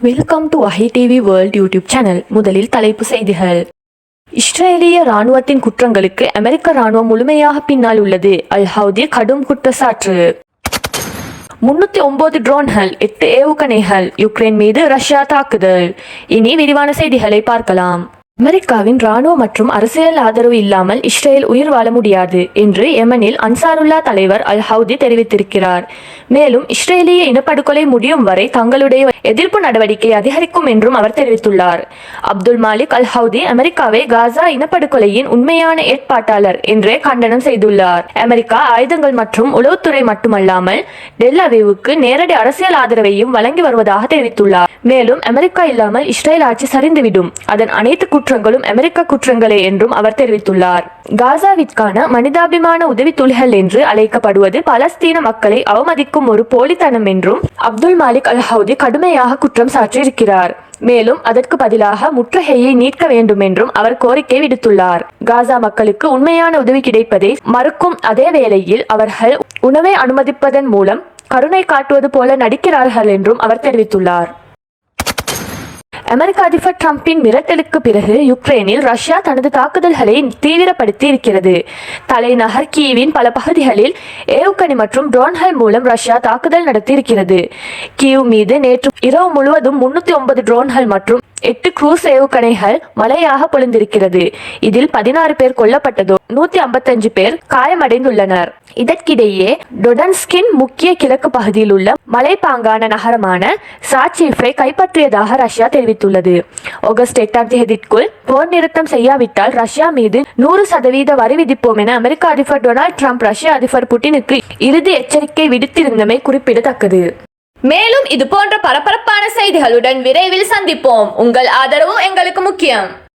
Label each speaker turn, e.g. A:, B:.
A: Welcome to Vahi TV world YouTube channel. முதலில் தலைப்பு செய்திகள். இஸ்ரேலிய ராணுவத்தின் குற்றங்களுக்கு அமெரிக்க ராணுவம் முழுமையாக பின்னால் உள்ளது. அல் ஹவுதி கடும் குற்றச்சாட்டு. 309 ட்ரோன்கள், 8 ஏவுகணைகள், யுக்ரைன் மீது ரஷ்யா தாக்குதல். இனி விரிவான செய்திகளை பார்க்கலாம். அமெரிக்காவின் ராணுவ மற்றும் அரசியல் ஆதரவு இல்லாமல் இஸ்ரேல் உயிர் வாழ முடியாது என்று யெமனில் அன்சாருல்லா தலைவர் அல் ஹவுதி தெரிவித்திருக்கிறார். மேலும் இஸ்ரேலிய இனப்படுகொலை முடியும் வரை தங்களுடைய எதிர்ப்பு நடவடிக்கை அதிகரிக்கும் என்றும் அவர் தெரிவித்துள்ளார். அப்துல் மாலிக் அல் ஹவுதி அமெரிக்காவை காசா இனப்படுகொலையின் உண்மையான ஏற்பாட்டாளர் என்றே கண்டனம் செய்துள்ளார். அமெரிக்கா ஆயுதங்கள் மற்றும் உளவுத்துறை மட்டுமல்லாமல் டெல் அவிவுக்கு நேரடி அரசியல் ஆதரவையும் வழங்கி வருவதாக தெரிவித்துள்ளார். மேலும் அமெரிக்கா இல்லாமல் இஸ்ரேல் ஆட்சி சரிந்துவிடும், அதன் அனைத்து குற்றங்களும் அமெரிக்க குற்றங்களே என்றும் அவர் தெரிவித்துள்ளார். காசாவிற்கான மனிதாபிமான உதவி துளிகள் என்று அழைக்கப்படுவது பலஸ்தீன மக்களை அவமதிக்கும் ஒரு போலித்தனம் என்றும் அப்துல் மாலிக் அல் ஹவுதி கடுமையாக குற்றம் சாட்டியிருக்கிறார். மேலும் அதற்கு பதிலாக முற்றுகையை நீக்க வேண்டும் என்றும் அவர் கோரிக்கை விடுத்துள்ளார். காசா மக்களுக்கு உண்மையான உதவி கிடைப்பதை மறுக்கும் அதே வேளையில் அவர்கள் உணவை அனுமதிப்பதன் மூலம் கருணை காட்டுவது போல நடிக்கிறார்கள் என்றும் அவர் தெரிவித்துள்ளார். அமெரிக்க அதிபர் டிரம்பின் மிரட்டலுக்கு பிறகு யுக்ரைனில் ரஷ்யா தனது தாக்குதல்களை தீவிரப்படுத்தி இருக்கிறது. தலைநகர் கீவின் பல பகுதிகளில் ஏவுகணை மற்றும் ட்ரோன்கள் மூலம் ரஷ்யா தாக்குதல் நடத்தி இருக்கிறது. கீவ் மீது நேற்று இரவு முழுவதும் 309 ட்ரோன்கள் மற்றும் 8 குரூஸ் ஏவுகணைகள் மழையாக பொழிந்திருக்கிறது. இதில் 16 பேர் கொல்லப்பட்டதோ 155 பேர் காயமடைந்துள்ளனர். இதற்கிடையே டொனட்ஸ்கின் முக்கிய கிழக்கு பகுதியில் உள்ள மலைப்பாங்கான நகரமான சாச்சீஃபை கைப்பற்றியதாக ரஷ்யா தெரிவித்துள்ளது. ஆகஸ்ட் 8ஆம் தேதிக்குள் போர் நிறுத்தம் செய்யாவிட்டால் ரஷ்யா மீது 100% வரி விதிப்போம் என அமெரிக்க அதிபர் டொனால்ட் ட்ரம்ப் ரஷ்ய அதிபர் புட்டினுக்கு இறுதி எச்சரிக்கை விடுத்திருந்தமை குறிப்பிடத்தக்கது.
B: மேலும் இது போன்ற பரபரப்பான செய்திகளுடன் விரைவில் சந்திப்போம். உங்கள் ஆதரவும் எங்களுக்கு முக்கியம்.